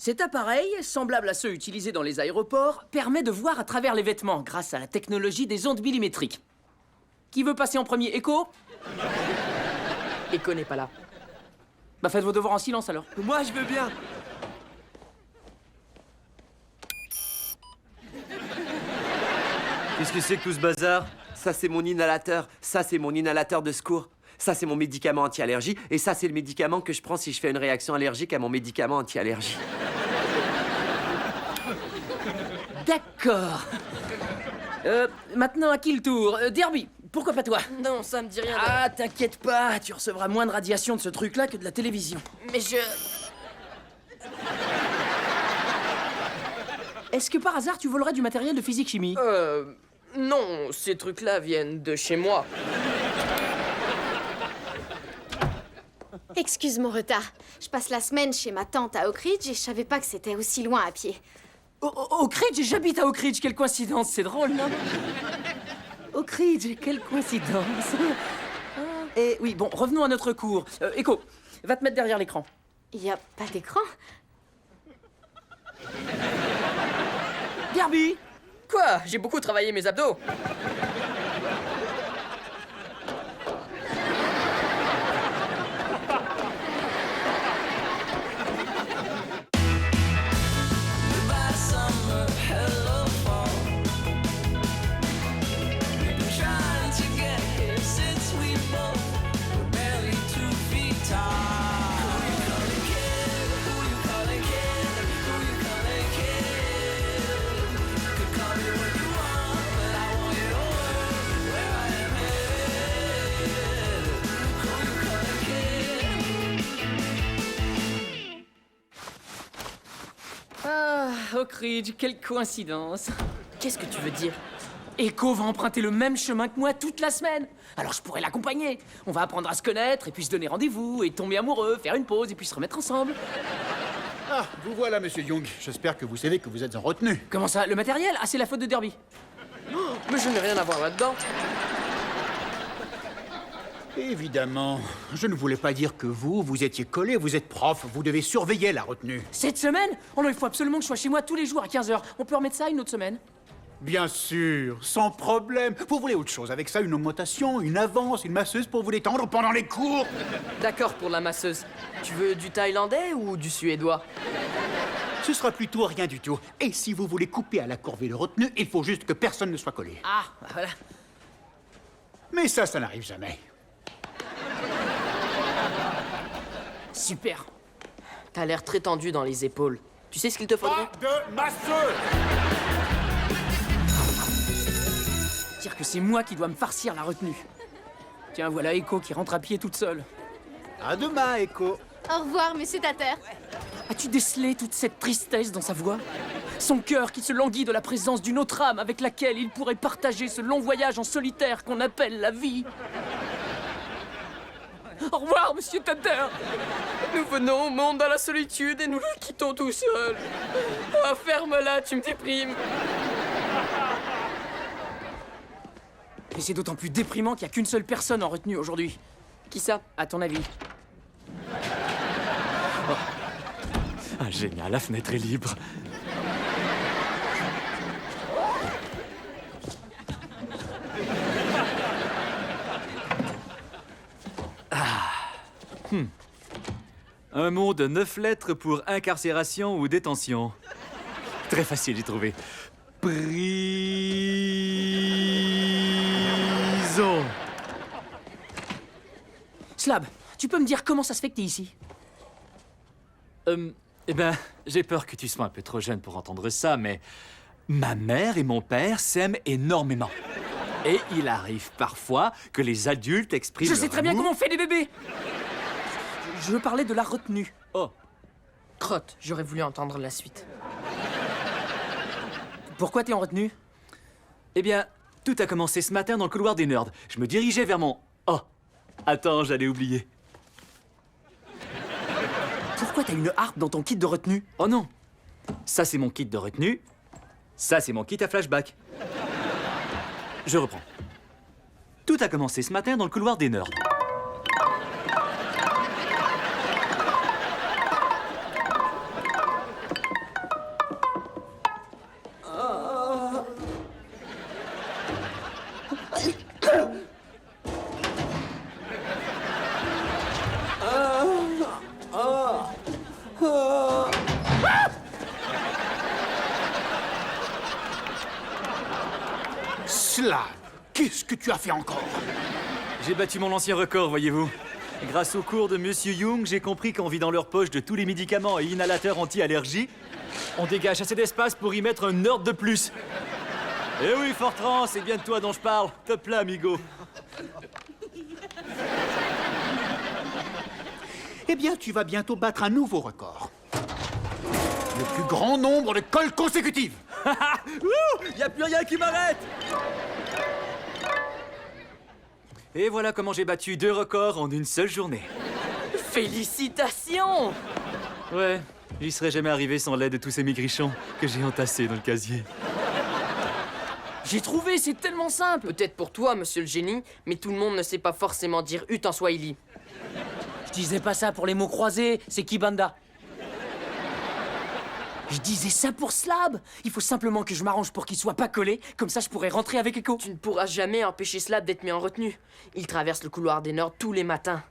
Cet appareil, semblable à ceux utilisés dans les aéroports, permet de voir à travers les vêtements grâce à la technologie des ondes millimétriques. Qui veut passer en premier? Echo? Echo n'est pas là. Bah faites vos devoirs en silence alors. Moi, je veux bien. Qu'est-ce que c'est que tout ce bazar? Ça, c'est mon inhalateur. Ça, c'est mon inhalateur de secours. Ça, c'est mon médicament anti-allergie. Et ça, c'est le médicament que je prends si je fais une réaction allergique à mon médicament anti-allergie. D'accord. Maintenant, à qui le tour? Derby, pourquoi pas toi? Non, ça me dit rien. Ah, t'inquiète pas, tu recevras moins de radiation de ce truc-là que de la télévision. Mais je... Est-ce que par hasard, tu volerais du matériel de physique-chimie? Non, ces trucs-là viennent de chez moi. Excuse mon retard. Je passe la semaine chez ma tante à Oak Ridge et je savais pas que c'était aussi loin à pied. Oak Ridge? J'habite à Oak Ridge, quelle coïncidence, c'est drôle, non? Oak Ridge, quelle coïncidence. Et oui, bon, revenons à notre cours. Echo, va te mettre derrière l'écran. Y a pas d'écran? Derby! Quoi? J'ai beaucoup travaillé mes abdos. Ah, Oak Ridge, quelle coïncidence. Qu'est-ce que tu veux dire? Echo va emprunter le même chemin que moi toute la semaine. Alors je pourrais l'accompagner. On va apprendre à se connaître et puis se donner rendez-vous et tomber amoureux, faire une pause et puis se remettre ensemble. Ah, vous voilà, monsieur Young. J'espère que vous savez que vous êtes en retenue. Comment ça? Le matériel? Ah, c'est la faute de Derby. Mais je n'ai rien à voir là-dedans. Évidemment. Je ne voulais pas dire que vous étiez collé, vous êtes prof, vous devez surveiller la retenue. Cette semaine? Oh non, il faut absolument que je sois chez moi tous les jours à 15h. On peut remettre ça une autre semaine? Bien sûr, sans problème. Vous voulez autre chose avec ça, une augmentation, une avance, une masseuse pour vous détendre pendant les cours? D'accord pour la masseuse. Tu veux du thaïlandais ou du suédois? Ce sera plutôt rien du tout. Et si vous voulez couper à la corvée de retenue, il faut juste que personne ne soit collé. Ah, bah voilà. Mais ça n'arrive jamais. Super. T'as l'air très tendu dans les épaules. Tu sais ce qu'il te faudrait? De masseuse! Dire que c'est moi qui dois me farcir la retenue. Tiens, voilà Echo qui rentre à pied toute seule. À demain, Echo. Au revoir, monsieur Tater. As-tu décelé toute cette tristesse dans sa voix? Son cœur qui se languit de la présence d'une autre âme avec laquelle il pourrait partager ce long voyage en solitaire qu'on appelle la vie. Au revoir, monsieur Tater. Nous venons au monde dans la solitude et nous le quittons tout seul. Oh, ferme-la, tu me déprimes. Et c'est d'autant plus déprimant qu'il n'y a qu'une seule personne en retenue aujourd'hui. Qui ça? À ton avis? Ah, génial, la fenêtre est libre. Un mot de 9 lettres pour incarcération ou détention. Très facile d'y trouver. Prison. Slab, tu peux me dire comment ça se fait que t'es ici? Eh ben, j'ai peur que tu sois un peu trop jeune pour entendre ça, mais ma mère et mon père s'aiment énormément. Et il arrive parfois que les adultes expriment Je sais leur très bien amour. comment on fait des bébés. Je veux parler de la retenue. Oh, Crotte, j'aurais voulu entendre la suite. Pourquoi t'es en retenue? eh bien, tout a commencé ce matin dans le couloir des nerds. Je me dirigeais vers mon... Oh, attends, j'allais oublier. Pourquoi t'as une harpe dans ton kit de retenue? Oh non, ça c'est mon kit de retenue. Ça c'est mon kit à flashback. Je reprends. Tout a commencé ce matin dans le couloir des nerds. Slab, qu'est-ce que tu as fait encore? J'ai battu mon ancien record, voyez-vous. Grâce au cours de Monsieur Young, j'ai compris qu'en vidant leur poche de tous les médicaments et inhalateurs anti-allergie, on dégage assez d'espace pour y mettre un nerd de plus. Eh oui, Fortran, c'est bien de toi dont je parle. Top là, amigo. Eh bien, tu vas bientôt battre un nouveau record. Le plus grand nombre de colles consécutives. Y a plus rien qui m'arrête! Et voilà comment j'ai battu 2 records en une seule journée. Félicitations! Ouais, j'y serais jamais arrivé sans l'aide de tous ces maigrichons que j'ai entassés dans le casier. J'ai trouvé, c'est tellement simple. Peut-être pour toi, monsieur le génie, mais tout le monde ne sait pas forcément dire ut en swahili. Je disais pas ça pour les mots croisés, c'est Kibanda. Je disais ça pour Slab. Il faut simplement que je m'arrange pour qu'il soit pas collé, comme ça je pourrais rentrer avec Echo. Tu ne pourras jamais empêcher Slab d'être mis en retenue. Il traverse le couloir des Nords tous les matins.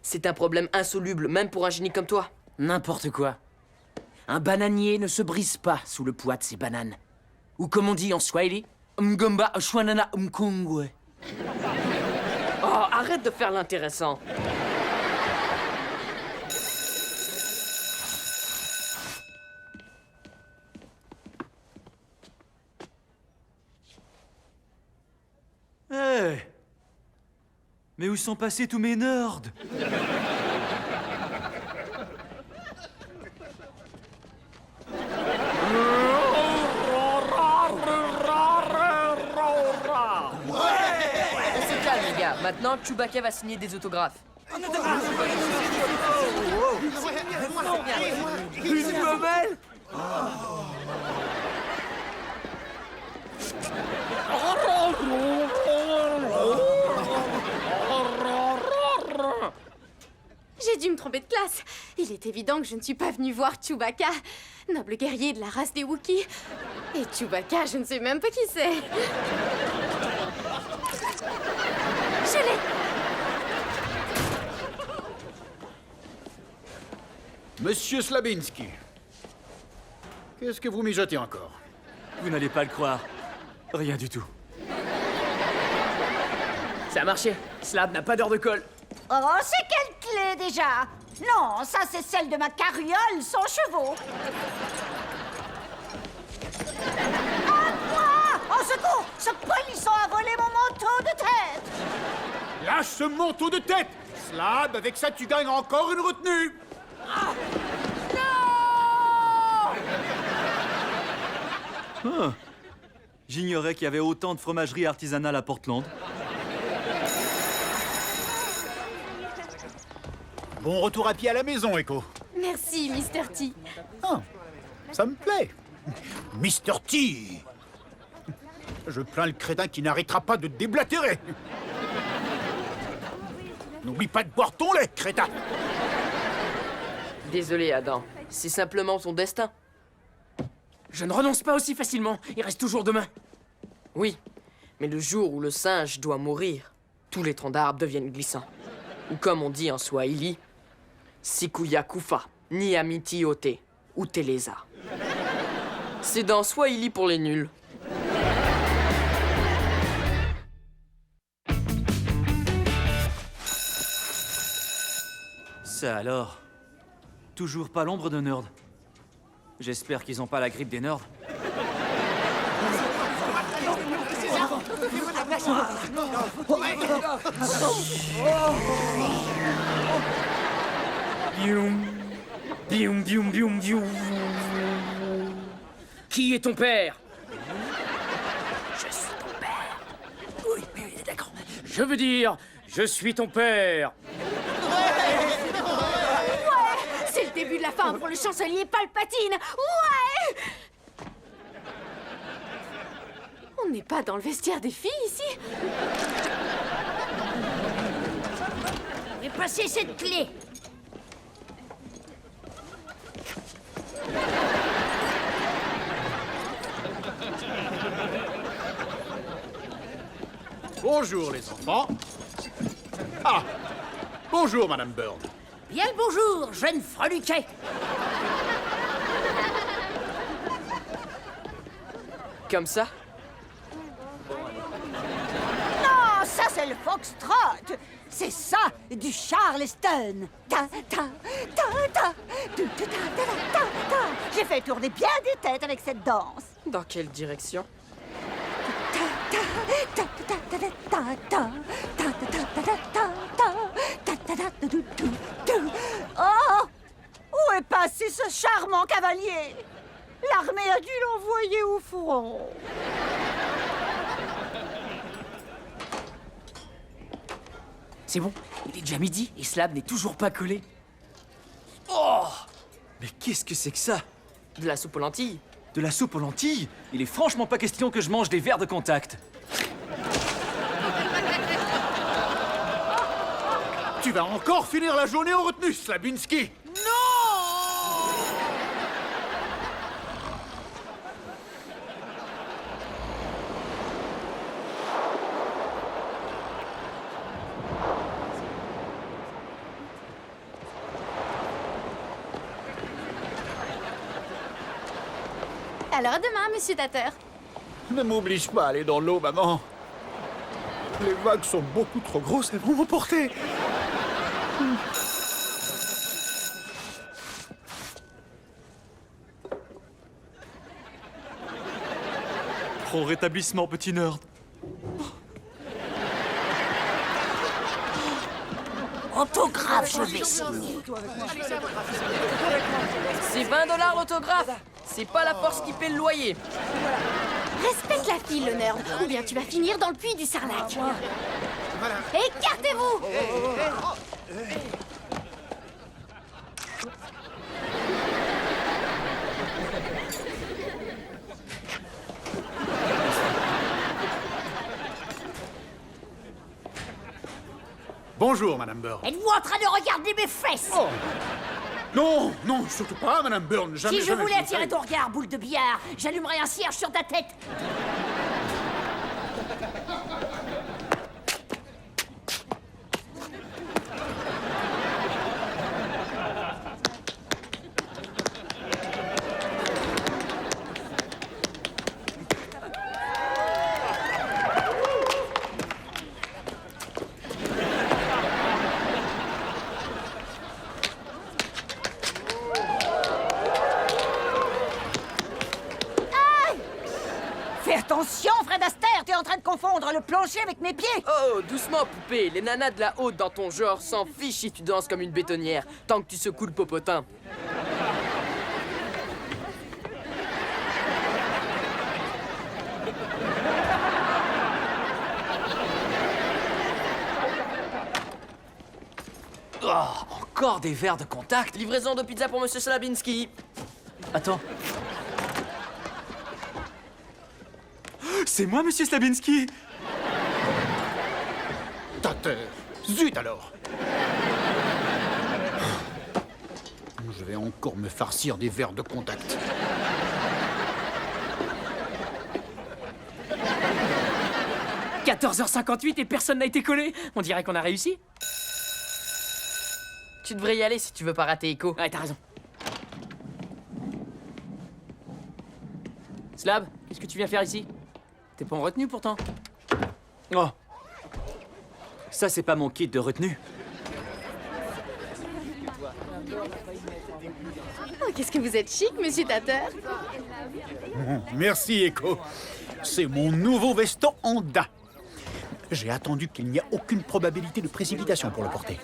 C'est un problème insoluble, même pour un génie comme toi. N'importe quoi. Un bananier ne se brise pas sous le poids de ses bananes. Ou comme on dit en Swahili, Mgomba shwanana mkongwe. Oh, arrête de faire l'intéressant. Hé! Mais où sont passés tous mes nerds? On se calme, les gars. Maintenant, Chewbacca va signer des autographes. Une femelle? J'ai dû me tromper de classe. Il est évident que je ne suis pas venue voir Chewbacca, noble guerrier de la race des Wookiees. Et Chewbacca, je ne sais même pas qui c'est. Je l'ai. Monsieur Slabinski, qu'est-ce que vous mijotez encore? Vous n'allez pas le croire. Rien du tout. Ça a marché. Slab n'a pas d'heure de colle. Oh, c'est quelle clé déjà? Non, ça c'est celle de ma carriole sans chevaux. À moi! Au secours! Ce polisson a volé mon manteau de tête! Lâche ce manteau de tête! Slab, avec ça tu gagnes encore une retenue! Ah. J'ignorais qu'il y avait autant de fromageries artisanales à Portland. Bon retour à pied à la maison, Echo. Merci, Mr. T. Ah, ça me plaît. Mr. T. Je plains le crétin qui n'arrêtera pas de déblatérer. N'oublie pas de boire ton lait, crétin. Désolé, Adam. C'est simplement ton destin. Je ne renonce pas aussi facilement. Il reste toujours demain. Oui, mais le jour où le singe doit mourir, tous les troncs d'arbres deviennent glissants. Ou comme on dit en Swahili, Sikuya Kufa, ni Amiti Ote, ou Teleza. C'est dans Swahili pour les nuls. Ça alors? Toujours pas l'ombre de nerd. J'espère qu'ils ont pas la grippe des nerds. Bioum, bioum, bioum, bioum, bioum. Qui est ton père? Je suis ton père. Oui, d'accord. Je veux dire, je suis ton père. C'est le début de la fin pour le chancelier Palpatine. Ouais! On n'est pas dans le vestiaire des filles ici. Et passez cette clé. Bonjour, les enfants. Ah, bonjour, Madame Byrne. Bien le bonjour, jeune freluquet. Comme ça? c'est le foxtrot. C'est ça, du Charleston. Ta, ta, ta, ta, tu, ta, ta, ta, ta, ta. J'ai fait tourner bien des têtes avec cette danse. Dans quelle direction? Ta, ta, ta, ta, ta, ta, ta, ta, ta, ta, ta, ta, ta, ta, ta, ta, tu, tu, tu. Oh! Où est passé ce charmant cavalier? L'armée a dû l'envoyer au front. C'est bon, il est déjà midi et Slab n'est toujours pas collé. Oh! Mais qu'est-ce que c'est que ça? De la soupe aux lentilles? De la soupe aux lentilles? Il est franchement pas question que je mange des verres de contact. Tu vas encore finir la journée en retenue, Slabinski. Alors à demain, monsieur Tater. Ne m'oblige pas à aller dans l'eau, maman. Les vagues sont beaucoup trop grosses, elles vont m'emporter. Pro rétablissement, petit nerd. Autographe, je vais signer. C'est 20$ l'autographe. C'est pas la force qui paie le loyer. Respecte la fille, le nerd, ou bien tu vas finir dans le puits du Sarlac. Écartez-vous! Bonjour, Madame Burn. Êtes-vous en train de regarder mes fesses? Oh. Non, non, surtout pas, Madame Burn. Jamais, Si je jamais voulais le attirer ferais. ton regard, boule de billard, j'allumerais un cierge sur ta tête. Fais attention, Fred Astaire, t'es en train de confondre le plancher avec mes pieds. Oh, doucement, poupée. Les nanas de la haute dans ton genre s'en fichent si tu danses comme une bétonnière, tant que tu secoues le popotin. Oh, encore des verres de contact? Livraison de pizza pour Monsieur Slabinski. Attends. C'est moi, monsieur Slabinski? Tater. Zut alors. Je vais encore me farcir des verres de contact. « 14h58 et personne n'a été collé. On dirait qu'on a réussi. Tu devrais y aller si tu veux pas rater Echo. Ouais, t'as raison. Slab, qu'est-ce que tu viens faire ici? T'es pas en retenue pourtant. Oh. Ça, c'est pas mon kit de retenue. Oh, qu'est-ce que vous êtes chic, monsieur Tater. Merci, Echo. C'est mon nouveau veston Honda. J'ai attendu qu'il n'y ait aucune probabilité de précipitation pour le porter.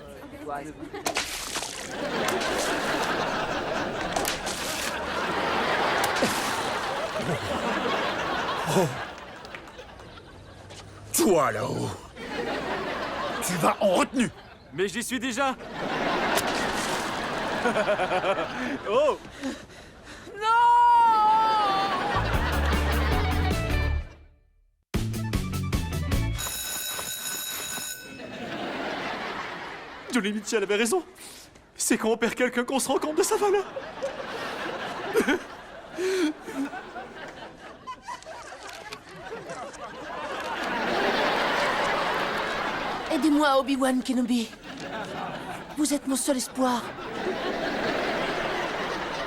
Oh. Toi là-haut. Tu vas en retenue. Mais j'y suis déjà. Oh. Johnny Mitchell avait raison. C'est quand on perd quelqu'un qu'on se rend compte de sa valeur. Aidez-moi, Obi-Wan Kenobi. Vous êtes mon seul espoir.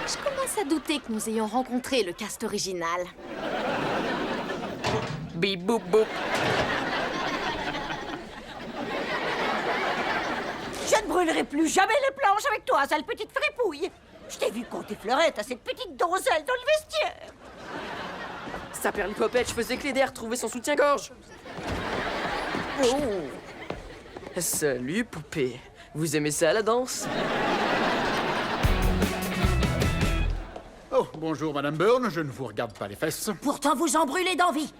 Je commence à douter que nous ayons rencontré le cast original. Bip boop boop. brûlerai plus jamais les planches avec toi, sale petite fripouille. Je t'ai vu compter fleurette à cette petite donzelle dans le vestiaire. Sa perlipopette faisait Cléder trouver son soutien-gorge. Oh. Salut, poupée. Vous aimez ça, la danse? Oh, bonjour, Madame Byrne, je ne vous regarde pas les fesses. Pourtant, vous en brûlez d'envie.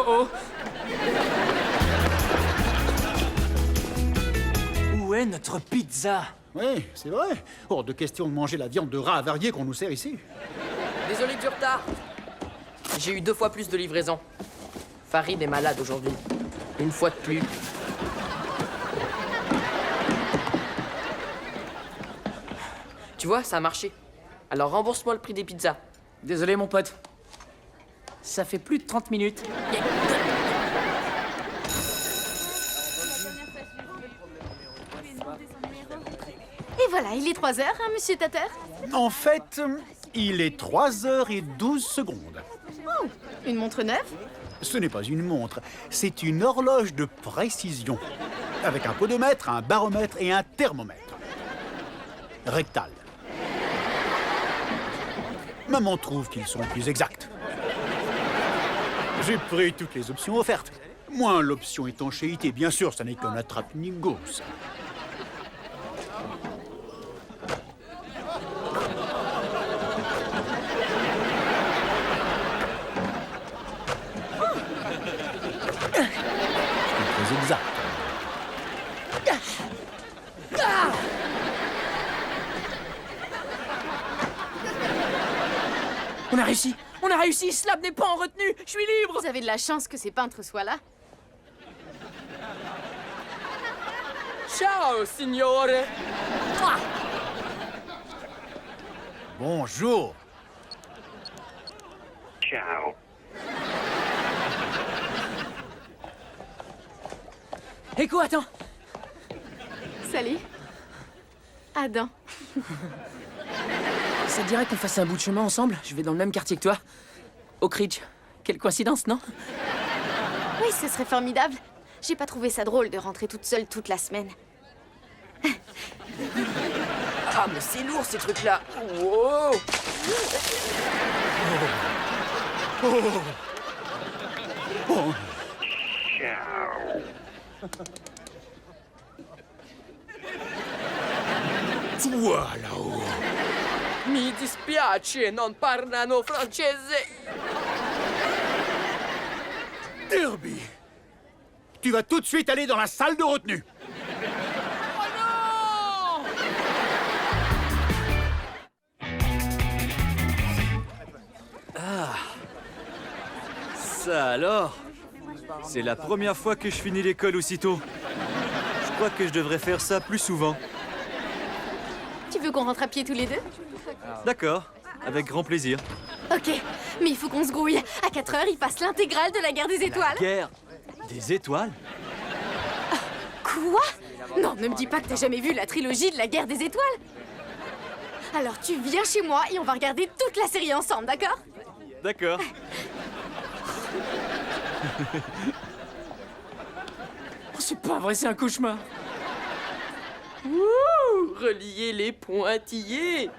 Oh. Où est notre pizza? Oui, c'est vrai. Hors de question de manger la viande de rat avariée qu'on nous sert ici. Désolé du retard. J'ai eu 2 fois plus de livraison. Farid est malade aujourd'hui. Une fois de plus. Tu vois, ça a marché. Alors rembourse-moi le prix des pizzas. Désolé, mon pote. Ça fait plus de 30 minutes. Et voilà, il est 3 heures, hein, monsieur Tater? En fait, il est 3h12. Oh, une montre neuve? Ce n'est pas une montre, c'est une horloge de précision. Avec un podomètre, un baromètre et un thermomètre. Rectal. Maman trouve qu'ils sont plus exacts. J'ai pris toutes les options offertes. Moins l'option étanchéité, bien sûr, ça n'est qu'un attrape-nigo, ça. C'est très exact. On a réussi! On a réussi! Slab n'est pas en retenue! Je suis libre! Vous avez de la chance que ces peintres soient là. Ciao, signore. Bonjour. Ciao. Écho, attends! Salut. Adam. Ça te dirait qu'on fasse un bout de chemin ensemble? Je vais dans le même quartier que toi. Oak Ridge. Quelle coïncidence, non? Oui, ce serait formidable. J'ai pas trouvé ça drôle de rentrer toute seule toute la semaine. Ah, mais c'est lourd ces trucs-là. Wow. Ciao. Toi là-haut. Mi dispiace, non parlano francese. Derby, tu vas tout de suite aller dans la salle de retenue. Ça alors? C'est la première fois que je finis l'école aussitôt. Je crois que je devrais faire ça plus souvent. Tu veux qu'on rentre à pied tous les deux? D'accord, avec grand plaisir. Ok, mais il faut qu'on se grouille. À 4 heures, il passe l'intégrale de la guerre des étoiles. Guerre des étoiles? Quoi? Non, ne me dis pas que t'as jamais vu la trilogie de la guerre des étoiles. Alors tu viens chez moi et on va regarder toute la série ensemble, d'accord? D'accord. Oh, c'est pas vrai, c'est un cauchemar. Ouh, relier les pointillés.